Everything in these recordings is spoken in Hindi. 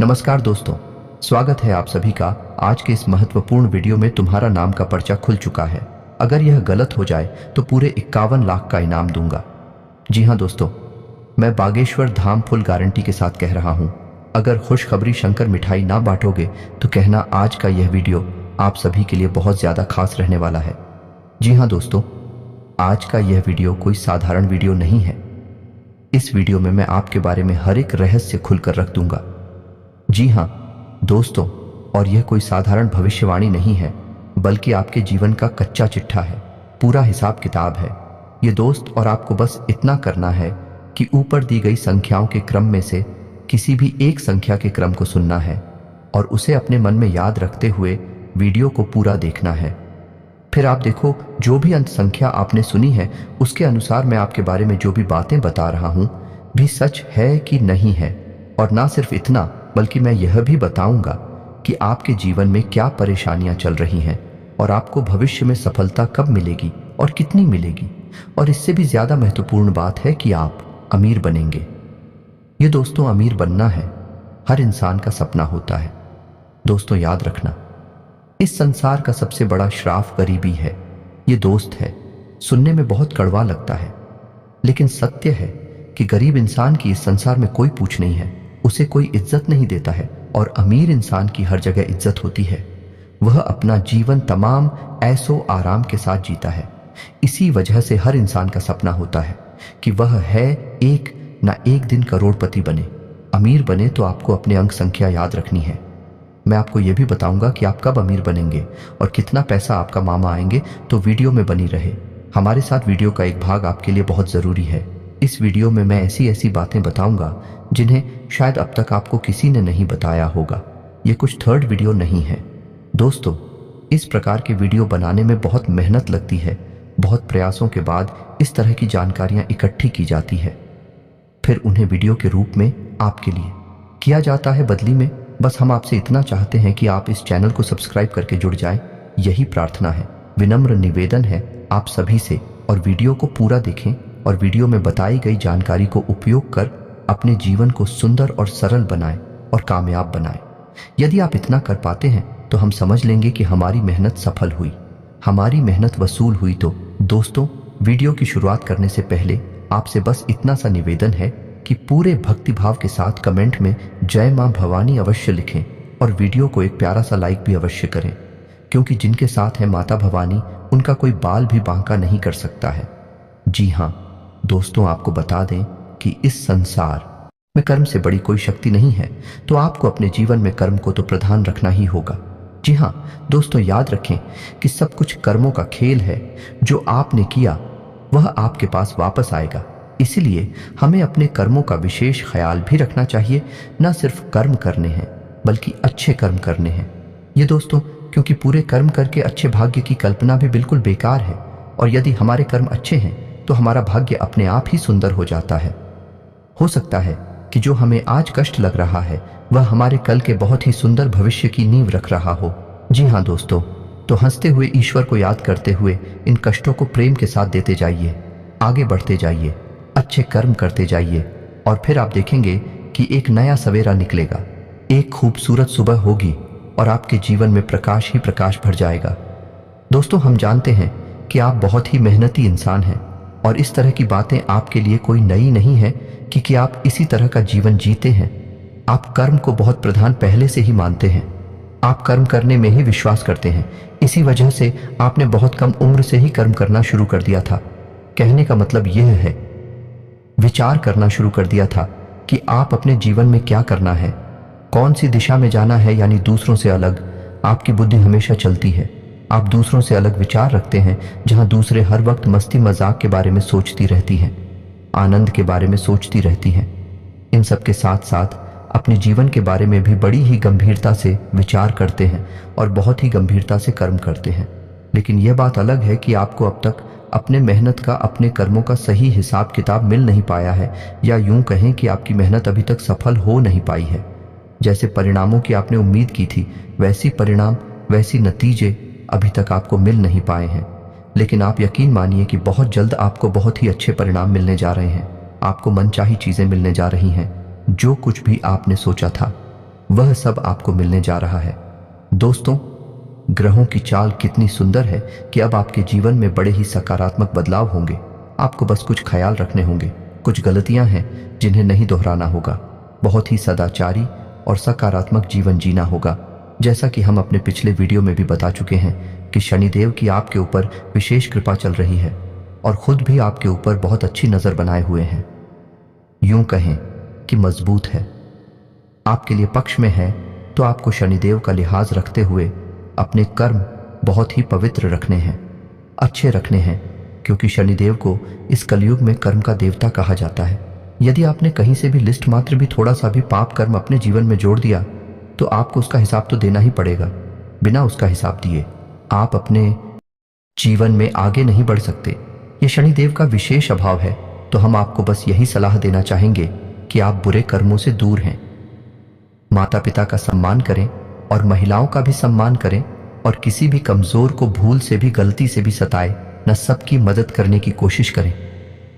नमस्कार दोस्तों, स्वागत है आप सभी का। आज के इस महत्वपूर्ण वीडियो में तुम्हारा नाम का पर्चा खुल चुका है। अगर यह गलत हो जाए तो पूरे 51 लाख का इनाम दूंगा। जी हाँ दोस्तों, मैं बागेश्वर धाम फुल गारंटी के साथ कह रहा हूँ। अगर खुशखबरी शंकर मिठाई ना बांटोगे तो कहना आज का यह वीडियो आप सभी के लिए बहुत ज़्यादा खास रहने वाला है। जी हाँ दोस्तों, आज का यह वीडियो कोई साधारण वीडियो नहीं है। इस वीडियो में मैं आपके बारे में हर एक रहस्य खुलकर रख दूंगा। जी हाँ दोस्तों, और यह कोई साधारण भविष्यवाणी नहीं है, बल्कि आपके जीवन का कच्चा चिट्ठा है, पूरा हिसाब किताब है। ये दोस्त और आपको बस इतना करना है कि ऊपर दी गई संख्याओं के क्रम में से किसी भी एक संख्या के क्रम को सुनना है और उसे अपने मन में याद रखते हुए वीडियो को पूरा देखना है। फिर आप देखो, जो भी अंत संख्या आपने सुनी है उसके अनुसार मैं आपके बारे में जो भी बातें बता रहा हूँ भी सच है कि नहीं है। और ना सिर्फ इतना, बल्कि मैं यह भी बताऊंगा कि आपके जीवन में क्या परेशानियां चल रही हैं और आपको भविष्य में सफलता कब मिलेगी और कितनी मिलेगी। और इससे भी ज्यादा महत्वपूर्ण बात है कि आप अमीर बनेंगे। ये दोस्तों, अमीर बनना है हर इंसान का सपना होता है। दोस्तों याद रखना, इस संसार का सबसे बड़ा श्राप गरीबी है। ये दोस्त है, सुनने में बहुत कड़वा लगता है, लेकिन सत्य है कि गरीब इंसान की इस संसार में कोई पूछ नहीं है, उसे कोई इज्जत नहीं देता है। और अमीर इंसान की हर जगह इज्जत होती है। वह अपना जीवन तमाम ऐशो आराम के साथ जीता है। इसी वजह से हर इंसान का सपना होता है कि वह है एक ना एक दिन करोड़पति बने। अमीर बने तो आपको अपने अंक संख्या याद रखनी है। मैं आपको यह भी बताऊंगा कि आप कब अमीर बनेंगे और कितना पैसा आपका मामा आएंगे। तो वीडियो में बनी रहे हमारे साथ। वीडियो का एक भाग आपके लिए बहुत ज़रूरी है। इस वीडियो में मैं ऐसी ऐसी बातें बताऊंगा जिन्हें शायद अब तक आपको किसी ने नहीं बताया होगा। ये कुछ थर्ड वीडियो नहीं है दोस्तों। इस प्रकार के वीडियो बनाने में बहुत मेहनत लगती है। बहुत प्रयासों के बाद इस तरह की जानकारियां इकट्ठी की जाती है, फिर उन्हें वीडियो के रूप में आपके लिए किया जाता है। बदली में बस हम आपसे इतना चाहते हैं कि आप इस चैनल को सब्सक्राइब करके जुड़ जाएं। यही प्रार्थना है, विनम्र निवेदन है आप सभी से। और वीडियो को पूरा देखें और वीडियो में बताई गई जानकारी को उपयोग कर अपने जीवन को सुंदर और सरल बनाएं और कामयाब बनाएं। यदि आप इतना कर पाते हैं तो हम समझ लेंगे कि हमारी मेहनत सफल हुई, हमारी मेहनत वसूल हुई। तो दोस्तों, वीडियो की शुरुआत करने से पहले आपसे बस इतना सा निवेदन है कि पूरे भक्तिभाव के साथ कमेंट में जय मां भवानी अवश्य लिखें और वीडियो को एक प्यारा सा लाइक भी अवश्य करें, क्योंकि जिनके साथ है माता भवानी उनका कोई बाल भी बांका नहीं कर सकता है। जी हाँ दोस्तों, आपको बता दें कि इस संसार में कर्म से बड़ी कोई शक्ति नहीं है, तो आपको अपने जीवन में कर्म को तो प्रधान रखना ही होगा। जी हाँ दोस्तों, याद रखें कि सब कुछ कर्मों का खेल है। जो आपने किया वह आपके पास वापस आएगा। इसलिए हमें अपने कर्मों का विशेष ख्याल भी रखना चाहिए। न सिर्फ कर्म करने हैं, बल्कि अच्छे कर्म करने हैं। ये दोस्तों, क्योंकि पूरे कर्म करके अच्छे भाग्य की कल्पना भी बिल्कुल बेकार है। और यदि हमारे कर्म अच्छे हैं तो हमारा भाग्य अपने आप ही सुंदर हो जाता है। हो सकता है कि जो हमें आज कष्ट लग रहा है वह हमारे कल के बहुत ही सुंदर भविष्य की नींव रख रहा हो। जी हाँ दोस्तों, तो हंसते हुए ईश्वर को याद करते हुए इन कष्टों को प्रेम के साथ देते जाइए, आगे बढ़ते जाइए, अच्छे कर्म करते जाइए। और फिर आप देखेंगे कि एक नया सवेरा निकलेगा, एक खूबसूरत सुबह होगी और आपके जीवन में प्रकाश ही प्रकाश भर जाएगा। दोस्तों, हम जानते हैं कि आप बहुत ही मेहनती इंसान हैं और इस तरह की बातें आपके लिए कोई नई नहीं है, क्योंकि आप इसी तरह का जीवन जीते हैं। आप कर्म को बहुत प्रधान पहले से ही मानते हैं। आप कर्म करने में ही विश्वास करते हैं। इसी वजह से आपने बहुत कम उम्र से ही कर्म करना शुरू कर दिया था। कहने का मतलब यह है, विचार करना शुरू कर दिया था कि आप अपने जीवन में क्या करना है, कौन सी दिशा में जाना है। यानी दूसरों से अलग आपकी बुद्धि हमेशा चलती है। आप दूसरों से अलग विचार रखते हैं, जहां दूसरे हर वक्त मस्ती मजाक के बारे में सोचती रहती हैं, आनंद के बारे में सोचती रहती हैं। इन सब के साथ साथ अपने जीवन के बारे में भी बड़ी ही गंभीरता से विचार करते हैं और बहुत ही गंभीरता से कर्म करते हैं। लेकिन यह बात अलग है कि आपको अब तक अपने मेहनत का, अपने कर्मों का सही हिसाब किताब मिल नहीं पाया है, या यूं कहें कि आपकी मेहनत अभी तक सफल हो नहीं पाई है। जैसे परिणामों की आपने उम्मीद की थी, वैसी परिणाम, वैसी नतीजे अभी तक आपको मिल नहीं पाए हैं। लेकिन आप यकीन मानिए कि बहुत जल्द आपको बहुत ही अच्छे परिणाम मिलने जा रहे हैं। आपको मनचाही चीजें मिलने जा रही हैं। जो कुछ भी आपने सोचा था वह सब आपको मिलने जा रहा है। दोस्तों, ग्रहों की चाल कितनी सुंदर है कि अब आपके जीवन में बड़े ही सकारात्मक बदलाव होंगे। आपको बस कुछ ख्याल रखने होंगे, कुछ गलतियां हैं जिन्हें नहीं दोहराना होगा, बहुत ही सदाचारी और सकारात्मक जीवन जीना होगा। जैसा कि हम अपने पिछले वीडियो में भी बता चुके हैं कि शनिदेव की आपके ऊपर विशेष कृपा चल रही है और खुद भी आपके ऊपर बहुत अच्छी नज़र बनाए हुए हैं। यूं कहें कि मजबूत है, आपके लिए पक्ष में है। तो आपको शनिदेव का लिहाज रखते हुए अपने कर्म बहुत ही पवित्र रखने हैं, अच्छे रखने हैं, क्योंकि शनिदेव को इस कलयुग में कर्म का देवता कहा जाता है। यदि आपने कहीं से भी लिस्ट मात्र भी थोड़ा सा भी पाप कर्म अपने जीवन में जोड़ दिया तो आपको उसका हिसाब तो देना ही पड़ेगा। बिना उसका हिसाब दिए आप अपने जीवन में आगे नहीं बढ़ सकते। ये शनिदेव का विशेष अभाव है। तो हम आपको बस यही सलाह देना चाहेंगे कि आप बुरे कर्मों से दूर हैं, माता पिता का सम्मान करें और महिलाओं का भी सम्मान करें, और किसी भी कमजोर को भूल से भी गलती से भी सताए न, सबकी मदद करने की कोशिश करें।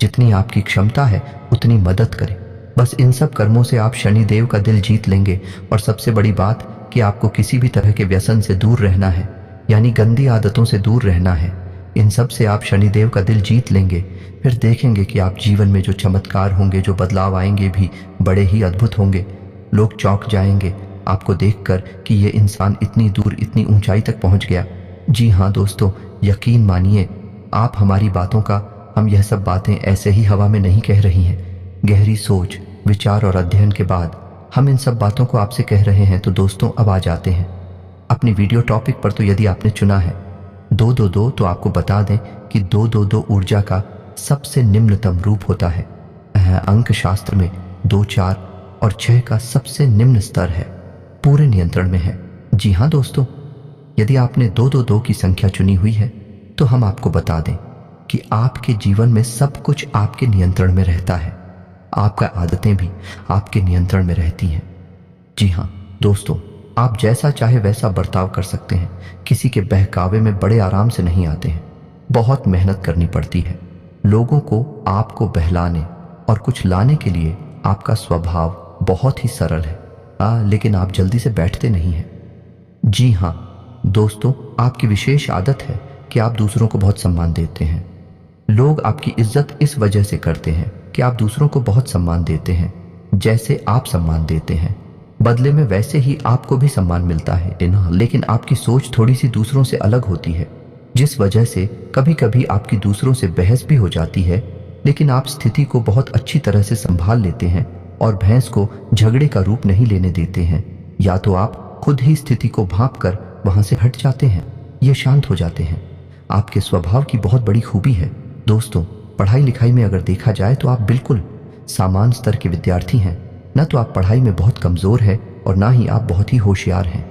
जितनी आपकी क्षमता है उतनी मदद करें। बस इन सब कर्मों से आप शनिदेव का दिल जीत लेंगे। और सबसे बड़ी बात कि आपको किसी भी तरह के व्यसन से दूर रहना है, यानी गंदी आदतों से दूर रहना है। इन सब से आप शनिदेव का दिल जीत लेंगे, फिर देखेंगे कि आप जीवन में जो चमत्कार होंगे, जो बदलाव आएंगे भी बड़े ही अद्भुत होंगे। लोग चौंक जाएंगे आपको देखकर कि ये इंसान इतनी दूर, इतनी ऊंचाई तक पहुंच गया। जी हाँ दोस्तों, यकीन मानिए आप हमारी बातों का, हम यह सब बातें ऐसे ही हवा में नहीं कह रही हैं। गहरी सोच, विचार और अध्ययन के बाद हम इन सब बातों को आपसे कह रहे हैं। तो दोस्तों, अब आ जाते हैं अपनी वीडियो टॉपिक पर। तो यदि आपने चुना है 222, तो आपको बता दें कि 222 ऊर्जा का सबसे निम्नतम रूप होता है। अंक शास्त्र में 2, 4 और 6 का सबसे निम्न स्तर है, पूरे नियंत्रण में है। जी हाँ दोस्तों, यदि आपने 222 की संख्या चुनी हुई है तो हम आपको बता दें कि आपके जीवन में सब कुछ आपके नियंत्रण में रहता है। आपका आदतें भी आपके नियंत्रण में रहती हैं। जी हाँ दोस्तों, आप जैसा चाहे वैसा बर्ताव कर सकते हैं। किसी के बहकावे में बड़े आराम से नहीं आते हैं, बहुत मेहनत करनी पड़ती है। लोगों को आपको बहलाने और कुछ लाने के लिए आपका स्वभाव बहुत ही सरल है, लेकिन आप जल्दी से बैठते नहीं हैं। जी हाँ दोस्तों, आपकी विशेष आदत है कि आप दूसरों को बहुत सम्मान देते हैं। लोग आपकी इज्जत इस वजह से करते हैं कि आप दूसरों को बहुत सम्मान देते हैं। जैसे आप सम्मान देते हैं, बदले में वैसे ही आपको भी सम्मान मिलता है। लेकिन आपकी सोच थोड़ी सी दूसरों से अलग होती है, जिस वजह से कभी कभी आपकी दूसरों से बहस भी हो जाती है। लेकिन आप स्थिति को बहुत अच्छी तरह से संभाल लेते हैं और बहस को झगड़े का रूप नहीं लेने देते हैं। या तो आप खुद ही स्थिति को भांप कर वहां से हट जाते हैं, ये शांत हो जाते हैं। आपके स्वभाव की बहुत बड़ी खूबी है। दोस्तों, पढ़ाई लिखाई में अगर देखा जाए तो आप बिल्कुल सामान्य स्तर के विद्यार्थी हैं। न तो आप पढ़ाई में बहुत कमज़ोर हैं और ना ही आप बहुत ही होशियार हैं,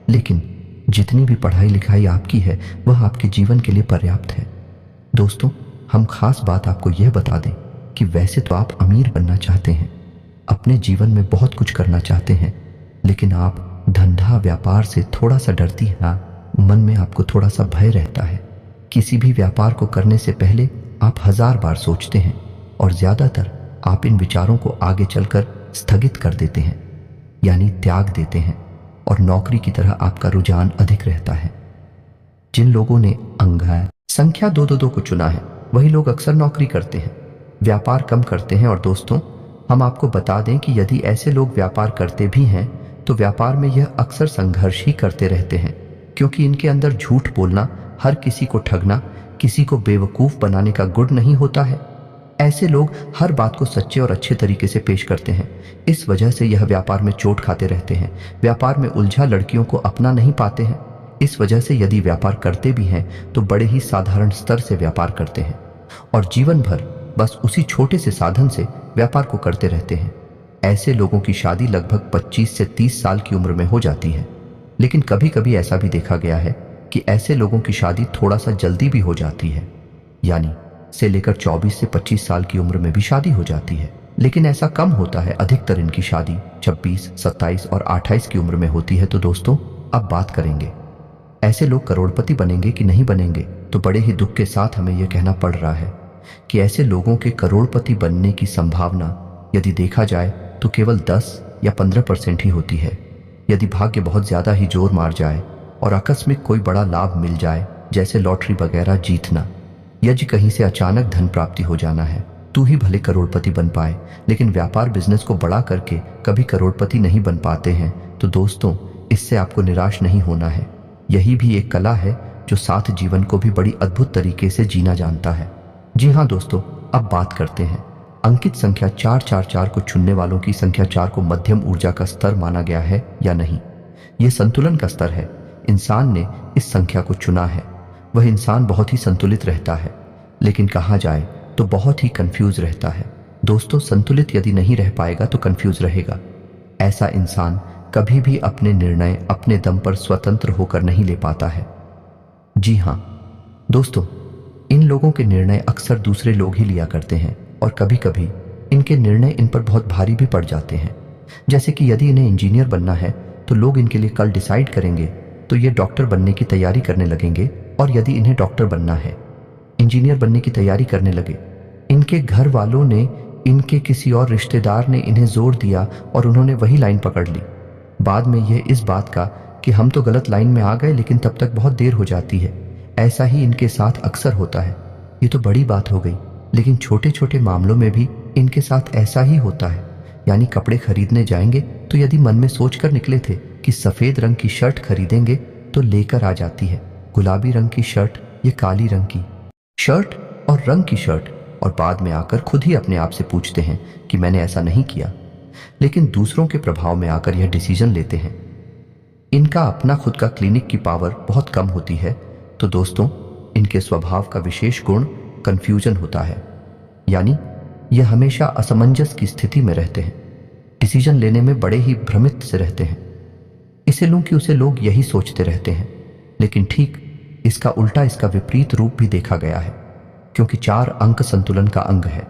लेकिन जितनी भी पढ़ाई लिखाई आपकी है वह आपके जीवन के लिए पर्याप्त है। दोस्तों, हम खास बात आपको यह बता दें कि वैसे तो आप अमीर बनना चाहते हैं, अपने जीवन में बहुत कुछ करना चाहते हैं, लेकिन आप धंधा व्यापार से थोड़ा सा डरती हैं। मन में आपको थोड़ा सा भय रहता है। किसी भी व्यापार को करने से पहले आप 1000 बार सोचते हैं और ज़्यादातर आप इन विचारों को आगे चलकर स्थगित कर देते हैं, यानी त्याग देते हैं, और नौकरी की तरह आपका रुझान अधिक रहता है। जिन लोगों ने अंक संख्या 222 को चुना है वही लोग अक्सर नौकरी करते हैं, व्यापार कम करते हैं। और दोस्तों, हम आपको बता दें कि यदि ऐसे लोग व्यापार करते भी हैं तो व्यापार में यह अक्सर संघर्ष ही करते रहते हैं, क्योंकि इनके अंदर झूठ बोलना, हर किसी को ठगना, किसी को बेवकूफ़ बनाने का गुण नहीं होता है। ऐसे लोग हर बात को सच्चे और अच्छे तरीके से पेश करते हैं। इस वजह से यह व्यापार में चोट खाते रहते हैं। व्यापार में उलझा लड़कियों को अपना नहीं पाते हैं। इस वजह से यदि व्यापार करते भी हैं तो बड़े ही साधारण स्तर से व्यापार करते हैं और जीवन भर बस उसी छोटे से साधन से व्यापार को करते रहते हैं। ऐसे लोगों की शादी लगभग 25 से 30 साल की उम्र में हो जाती है। लेकिन कभी कभी ऐसा भी देखा गया है कि ऐसे लोगों की शादी थोड़ा सा जल्दी भी हो जाती है, यानी से लेकर 24 से 25 साल की उम्र में भी शादी हो जाती है। लेकिन ऐसा कम होता है, अधिकतर इनकी शादी 26, 27 और 28 की उम्र में होती है। तो दोस्तों, अब बात करेंगे ऐसे लोग करोड़पति बनेंगे कि नहीं बनेंगे। तो बड़े ही दुख के साथ हमें यह कहना पड़ रहा है कि ऐसे लोगों के करोड़पति बनने की संभावना यदि देखा जाए तो केवल 10 या 15% ही होती है। यदि भाग्य बहुत ज्यादा ही जोर मार जाए और आकस्मिक कोई बड़ा लाभ मिल जाए, जैसे लॉटरी वगैरह जीतना, या जी कहीं से अचानक धन प्राप्ति हो जाना है, तू ही भले करोड़पति बन पाए, लेकिन व्यापार बिजनेस को बड़ा करके कभी करोड़पति नहीं बन पाते हैं, तो दोस्तों इससे आपको निराश नहीं होना है। यही भी एक कला है जो साथ जीवन को भी बड़ी अद्भुत तरीके से जीना जानता है। जी हाँ दोस्तों, अब बात करते हैं अंकित संख्या 444 को चुनने वालों की। संख्या 4 को मध्यम ऊर्जा का स्तर माना गया है या नहीं? यह संतुलन का स्तर है। इंसान ने इस संख्या को चुना है। वह इंसान बहुत ही संतुलित रहता है, लेकिन कहा जाए तो बहुत ही कंफ्यूज रहता है। दोस्तों, संतुलित यदि नहीं रह पाएगा तो कंफ्यूज रहेगा। ऐसा इंसान कभी भी अपने निर्णय अपने दम पर स्वतंत्र होकर नहीं ले पाता है। जी हाँ दोस्तों, इन लोगों के निर्णय अक्सर दूसरे लोग ही लिया करते हैं और कभी कभी इनके निर्णय इन पर बहुत भारी भी पड़ जाते हैं। जैसे कि यदि इन्हें इंजीनियर बनना है तो लोग इनके लिए कल डिसाइड करेंगे तो ये डॉक्टर बनने की तैयारी करने लगेंगे, और यदि इन्हें डॉक्टर बनना है, इंजीनियर बनने की तैयारी करने लगे। इनके घर वालों ने, इनके किसी और रिश्तेदार ने इन्हें जोर दिया और उन्होंने वही लाइन पकड़ ली। बाद में यह इस बात का कि हम तो गलत लाइन में आ गए, लेकिन तब तक बहुत देर हो जाती है। ऐसा ही इनके साथ अक्सर होता है। ये तो बड़ी बात हो गई, लेकिन छोटे छोटे मामलों में भी इनके साथ ऐसा ही होता है। यानी कपड़े खरीदने जाएंगे तो यदि मन में सोचकर निकले थे कि सफेद रंग की शर्ट खरीदेंगे तो लेकर आ जाती है गुलाबी रंग की शर्ट या काली रंग की शर्ट और रंग की शर्ट, और बाद में आकर खुद ही अपने आप से पूछते हैं कि मैंने ऐसा नहीं किया, लेकिन दूसरों के प्रभाव में आकर यह डिसीजन लेते हैं। इनका अपना खुद का क्लिनिक की पावर बहुत कम होती है। तो दोस्तों, इनके स्वभाव का विशेष गुण कंफ्यूजन होता है। यानी यह हमेशा असमंजस की स्थिति में रहते हैं, डिसीजन लेने में बड़े ही भ्रमित से रहते हैं। इसे लूं कि उसे लोग यही सोचते रहते हैं, लेकिन ठीक इसका उल्टा, इसका विपरीत रूप भी देखा गया है, क्योंकि 4 अंक संतुलन का अंग है।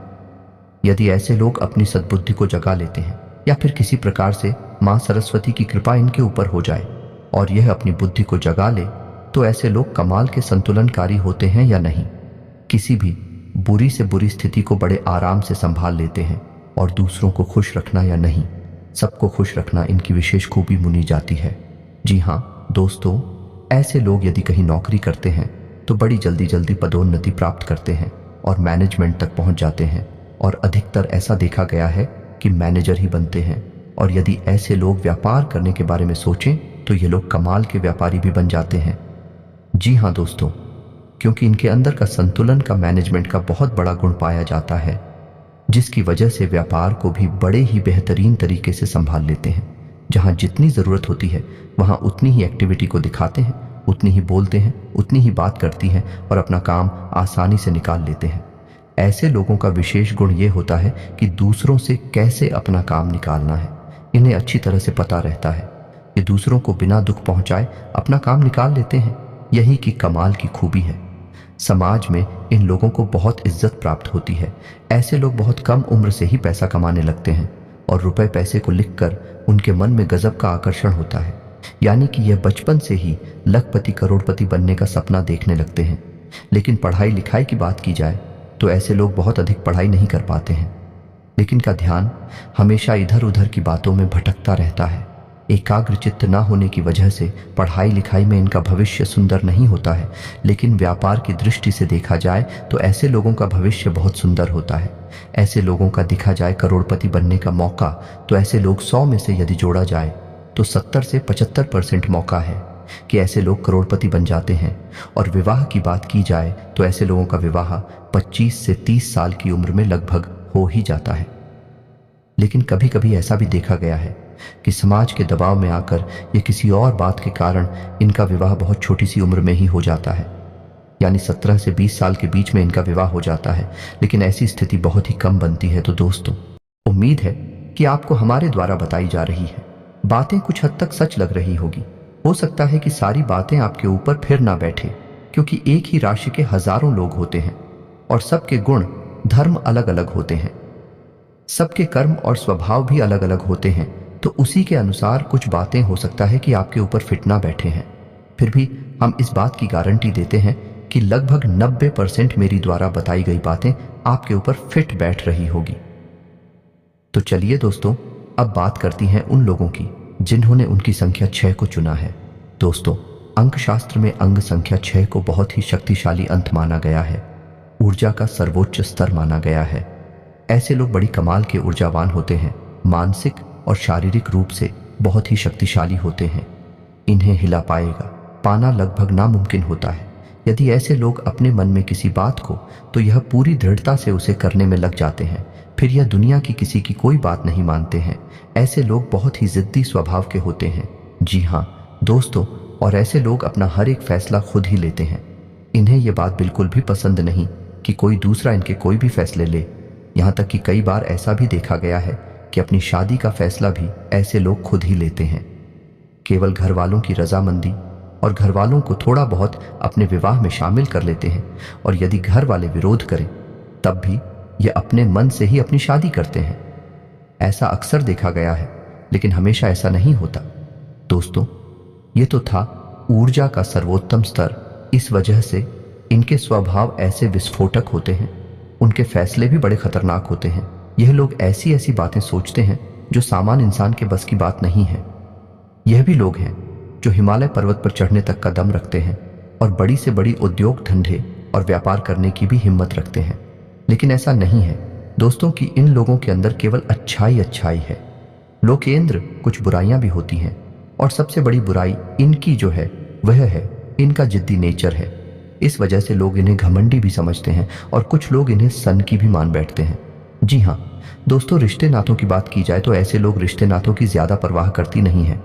यदि ऐसे लोग अपनी सद्बुद्धि को जगा लेते हैं या फिर किसी प्रकार से मां सरस्वती की कृपा इनके ऊपर हो जाए और यह अपनी बुद्धि को जगा ले, तो ऐसे लोग कमाल के संतुलनकारी होते हैं या नहीं। किसी भी बुरी से बुरी स्थिति को बड़े आराम से संभाल लेते हैं, और दूसरों को खुश रखना या नहीं, सबको खुश रखना इनकी विशेष खूबी मुनी जाती है। जी हाँ दोस्तों, ऐसे लोग यदि कहीं नौकरी करते हैं तो बड़ी जल्दी जल्दी पदोन्नति प्राप्त करते हैं और मैनेजमेंट तक पहुंच जाते हैं, और अधिकतर ऐसा देखा गया है कि मैनेजर ही बनते हैं। और यदि ऐसे लोग व्यापार करने के बारे में सोचें तो ये लोग कमाल के व्यापारी भी बन जाते हैं। जी हाँ दोस्तों, क्योंकि इनके अंदर का संतुलन का मैनेजमेंट का बहुत बड़ा गुण पाया जाता है, जिसकी वजह से व्यापार को भी बड़े ही बेहतरीन तरीके से संभाल लेते हैं। जहां जितनी ज़रूरत होती है वहां उतनी ही एक्टिविटी को दिखाते हैं, उतनी ही बोलते हैं, उतनी ही बात करती हैं और अपना काम आसानी से निकाल लेते हैं। ऐसे लोगों का विशेष गुण ये होता है कि दूसरों से कैसे अपना काम निकालना है इन्हें अच्छी तरह से पता रहता है। ये दूसरों को बिना दुख पहुंचाए अपना काम निकाल लेते हैं। यही की कमाल की खूबी है। समाज में इन लोगों को बहुत इज्जत प्राप्त होती है। ऐसे लोग बहुत कम उम्र से ही पैसा कमाने लगते हैं और रुपए पैसे को लिखकर उनके मन में गजब का आकर्षण होता है। यानी कि यह बचपन से ही लखपति करोड़पति बनने का सपना देखने लगते हैं। लेकिन पढ़ाई लिखाई की बात की जाए तो ऐसे लोग बहुत अधिक पढ़ाई नहीं कर पाते हैं, लेकिन इनका ध्यान हमेशा इधर उधर की बातों में भटकता रहता है। एकाग्र चित्त न होने की वजह से पढ़ाई लिखाई में इनका भविष्य सुंदर नहीं होता है, लेकिन व्यापार की दृष्टि से देखा जाए तो ऐसे लोगों का भविष्य बहुत सुंदर होता है। ऐसे लोगों का दिखा जाए करोड़पति बनने का मौका, तो ऐसे लोग 100 में से यदि जोड़ा जाए तो 70 से 75% मौका है कि ऐसे लोग करोड़पति बन जाते हैं। और विवाह की बात की जाए तो ऐसे लोगों का विवाह 25 से 30 साल की उम्र में लगभग हो ही जाता है। लेकिन कभी कभी ऐसा भी देखा गया है कि समाज के दबाव में आकर या किसी और बात के कारण इनका विवाह बहुत छोटी सी उम्र में ही हो जाता है, यानी 17 से 20 साल के बीच में इनका विवाह हो जाता है। लेकिन ऐसी स्थिति बहुत ही कम बनती है। तो दोस्तों, उम्मीद है कि आपको हमारे द्वारा बताई जा रही है बातें कुछ हद तक सच लग रही होगी। हो सकता है कि सारी बातें आपके ऊपर फिर ना बैठे, क्योंकि एक ही राशि के हजारों लोग होते हैं और सबके गुण धर्म अलग अलग होते हैं, सबके कर्म और स्वभाव भी अलग अलग होते हैं। तो उसी के अनुसार कुछ बातें हो सकता है कि आपके ऊपर फिट ना बैठे हैं। फिर भी हम इस बात की गारंटी देते हैं कि लगभग 90% मेरी द्वारा बताई गई बातें आपके ऊपर फिट बैठ रही होगी। तो चलिए दोस्तों, अब बात करती हैं उन लोगों की जिन्होंने उनकी संख्या 6 को चुना है। दोस्तों, अंक शास्त्र में अंग संख्या 6 को बहुत ही शक्तिशाली अंक माना गया है, ऊर्जा का सर्वोच्च स्तर माना गया है। ऐसे लोग बड़ी कमाल के ऊर्जावान होते हैं, मानसिक और शारीरिक रूप से बहुत ही शक्तिशाली होते हैं। इन्हें हिला पाना लगभग नामुमकिन होता है। यदि ऐसे लोग अपने मन में किसी बात को, तो यह पूरी दृढ़ता से उसे करने में लग जाते हैं। फिर यह दुनिया की किसी की कोई बात नहीं मानते हैं। ऐसे लोग बहुत ही जिद्दी स्वभाव के होते हैं। जी हाँ दोस्तों, और ऐसे लोग अपना हर एक फैसला खुद ही लेते हैं। इन्हें यह बात बिल्कुल भी पसंद नहीं कि कोई दूसरा इनके कोई भी फैसले ले। यहाँ तक कि कई बार ऐसा भी देखा गया है कि अपनी शादी का फैसला भी ऐसे लोग खुद ही लेते हैं, केवल घर वालों की रजामंदी और घर वालों को थोड़ा बहुत अपने विवाह में शामिल कर लेते हैं। और यदि घर वाले विरोध करें तब भी ये अपने मन से ही अपनी शादी करते हैं। ऐसा अक्सर देखा गया है, लेकिन हमेशा ऐसा नहीं होता। दोस्तों, ये तो था ऊर्जा का सर्वोत्तम स्तर। इस वजह से इनके स्वभाव ऐसे विस्फोटक होते हैं, उनके फैसले भी बड़े खतरनाक होते हैं। यह लोग ऐसी ऐसी बातें सोचते हैं जो सामान्य इंसान के बस की बात नहीं है। यह भी लोग हैं जो हिमालय पर्वत पर चढ़ने तक का दम रखते हैं और बड़ी से बड़ी उद्योग धंधे और व्यापार करने की भी हिम्मत रखते हैं। लेकिन ऐसा नहीं है दोस्तों कि इन लोगों के अंदर केवल अच्छाई है। लोकेंद्र, कुछ बुराइयां भी होती हैं, और सबसे बड़ी बुराई इनकी जो है वह है इनका जिद्दी नेचर है। इस वजह से लोग इन्हें घमंडी भी समझते हैं और कुछ लोग इन्हें सन की भी मान बैठते हैं। जी हाँ दोस्तों, रिश्ते नातों की बात की जाए तो ऐसे लोग रिश्ते नातों की ज्यादा परवाह करती नहीं है,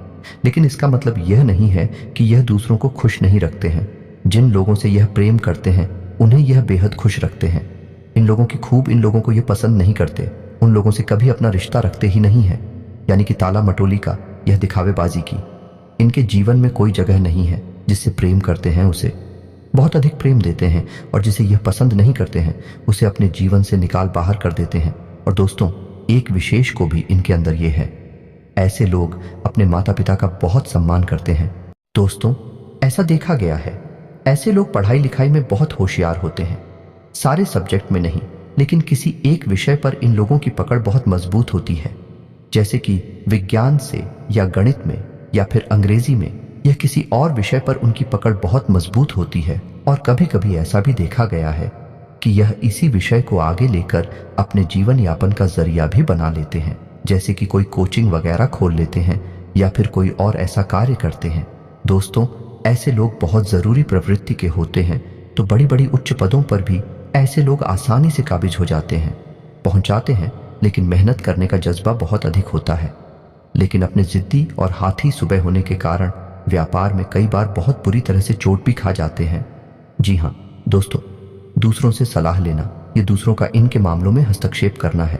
लेकिन इसका मतलब यह नहीं है कि यह दूसरों को खुश नहीं रखते हैं। जिन लोगों से यह प्रेम करते हैं उन्हें यह बेहद खुश रखते हैं। इन लोगों की खूब इन लोगों को यह पसंद नहीं करते, उन लोगों से कभी अपना रिश्ता रखते ही नहीं है। यानी कि ताला मटोली का, यह दिखावेबाजी की। इनके जीवन में कोई जगह नहीं है। जिससे प्रेम करते हैं उसे बहुत अधिक प्रेम देते हैं, और जिसे यह पसंद नहीं करते हैं उसे अपने जीवन से निकाल बाहर कर देते हैं। और दोस्तों, एक विशेष को भी इनके अंदर यह है, ऐसे लोग अपने माता पिता का बहुत सम्मान करते हैं। दोस्तों, ऐसा देखा गया है, ऐसे लोग पढ़ाई लिखाई में बहुत होशियार होते हैं। सारे सब्जेक्ट में नहीं, लेकिन किसी एक विषय पर इन लोगों की पकड़ बहुत मजबूत होती है। जैसे कि विज्ञान से या गणित में या फिर अंग्रेजी में या किसी और विषय पर उनकी पकड़ बहुत मजबूत होती है। और कभी कभी ऐसा भी देखा गया है कि यह इसी विषय को आगे लेकर अपने जीवन यापन का जरिया भी बना लेते हैं। जैसे कि कोई कोचिंग वगैरह खोल लेते हैं या फिर कोई और ऐसा कार्य करते हैं। दोस्तों, ऐसे लोग बहुत ज़रूरी प्रवृत्ति के होते हैं, तो बड़ी बड़ी उच्च पदों पर भी ऐसे लोग आसानी से काबिज हो जाते हैं, पहुंचाते हैं। लेकिन मेहनत करने का जज्बा बहुत अधिक होता है। लेकिन अपने जिद्दी और हाथी सुबह होने के कारण व्यापार में कई बार बहुत बुरी तरह से चोट भी खा जाते हैं। जी हाँ दोस्तों, दूसरों से सलाह लेना, ये दूसरों का इनके मामलों में हस्तक्षेप करना है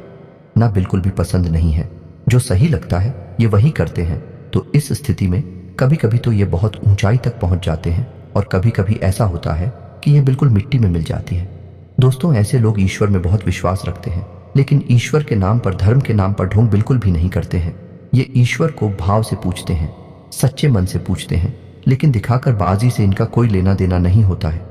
ना, बिल्कुल भी पसंद नहीं है। जो सही लगता है ये वही करते हैं। तो इस स्थिति में कभी कभी तो ये बहुत ऊंचाई तक पहुंच जाते हैं, और कभी कभी ऐसा होता है कि ये बिल्कुल मिट्टी में मिल जाती है। दोस्तों, ऐसे लोग ईश्वर में बहुत विश्वास रखते हैं, लेकिन ईश्वर के नाम पर, धर्म के नाम पर ढोंग बिल्कुल भी नहीं करते हैं। ये ईश्वर को भाव से पूछते हैं, सच्चे मन से पूछते हैं, लेकिन दिखाकर बाजी से इनका कोई लेना देना नहीं होता है।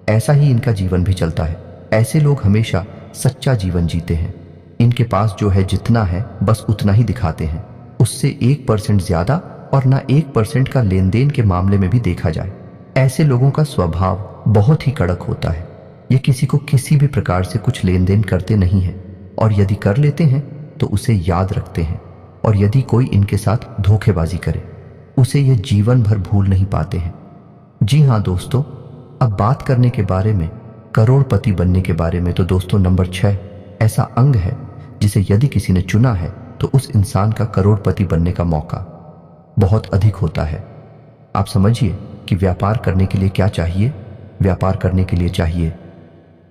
ऐसा ही इनका जीवन भी चलता है। ऐसे लोग हमेशा सच्चा जीवन जीते हैं। इनके पास जो है जितना है बस उतना ही दिखाते हैं, उससे 1% ज्यादा और ना 1% का लेन देन के मामले में भी देखा जाए। ऐसे लोगों का स्वभाव बहुत ही कड़क होता है। ये किसी को किसी भी प्रकार से कुछ लेन देन करते नहीं हैं, और यदि कर लेते हैं तो उसे याद रखते हैं। और यदि कोई इनके साथ धोखेबाजी करे उसे ये जीवन भर भूल नहीं पाते हैं। जी हाँ दोस्तों, अब बात करने के बारे में, करोड़पति बनने के बारे में, तो दोस्तों नंबर 6 ऐसा अंग है जिसे यदि किसी ने चुना है तो उस इंसान का करोड़पति बनने का मौका बहुत अधिक होता है। आप समझिए कि व्यापार करने के लिए क्या चाहिए। व्यापार करने के लिए चाहिए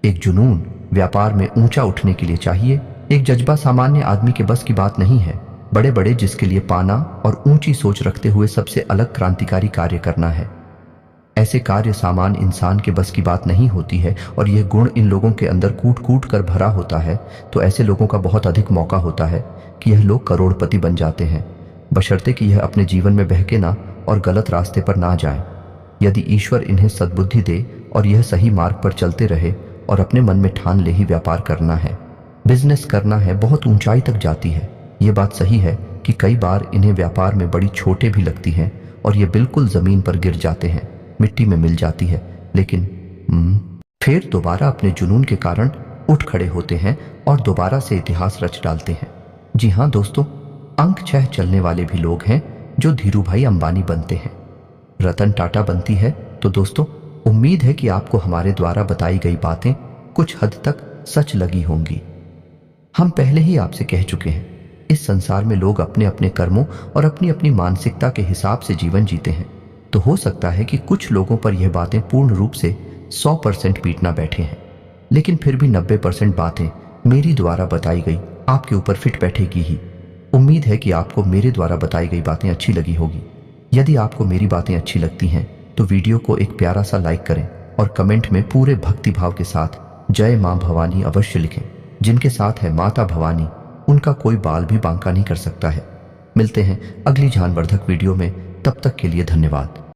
एक जुनून, व्यापार में ऊंचा उठने के लिए चाहिए एक जज्बा। सामान्य आदमी के बस की बात नहीं है। बड़े बड़े जिसके लिए पाना और ऊंची सोच रखते हुए सबसे अलग क्रांतिकारी कार्य करना है। ऐसे कार्य सामान्य इंसान के बस की बात नहीं होती है, और यह गुण इन लोगों के अंदर कूट कूट कर भरा होता है। तो ऐसे लोगों का बहुत अधिक मौका होता है कि यह लोग करोड़पति बन जाते हैं, बशर्ते कि यह अपने जीवन में बहके ना और गलत रास्ते पर ना जाए। यदि ईश्वर इन्हें सद्बुद्धि दे और यह सही मार्ग पर चलते रहे और अपने मन में ठान ले ही व्यापार करना है, बिजनेस करना है, बहुत ऊंचाई तक जाती है। ये बात सही है कि कई बार इन्हें व्यापार में बड़ी छोटे भी लगती हैं और ये बिल्कुल जमीन पर गिर जाते हैं, मिट्टी में मिल जाती है, लेकिन फिर दोबारा अपने जुनून के कारण उठ खड़े होते हैं और दोबारा से इतिहास रच डालते हैं। जी हाँ दोस्तों, अंक 6 चलने वाले भी लोग हैं जो धीरू भाई अंबानी बनते हैं, रतन टाटा बनती है। तो दोस्तों, उम्मीद है कि आपको हमारे द्वारा बताई गई बातें कुछ हद तक सच लगी होंगी। हम पहले ही आपसे कह चुके हैं, इस संसार में लोग अपने अपने कर्मों और अपनी अपनी मानसिकता के हिसाब से जीवन जीते हैं। तो हो सकता है कि कुछ लोगों पर यह बातें पूर्ण रूप से 100% पीट ना बैठे हैं, लेकिन फिर भी 90% बातें मेरी द्वारा बताई गई आपके ऊपर फिट बैठेगी ही। उम्मीद है कि आपको मेरे द्वारा बताई गई बातें अच्छी लगी होगी। यदि आपको मेरी बातें अच्छी लगती हैं तो वीडियो को एक प्यारा सा लाइक करें और कमेंट में पूरे भक्तिभाव के साथ जय मां भवानी अवश्य लिखें। जिनके साथ है माता भवानी, उनका कोई बाल भी बांका नहीं कर सकता है। मिलते हैं अगली ज्ञानवर्धक वीडियो में, तब तक के लिए धन्यवाद।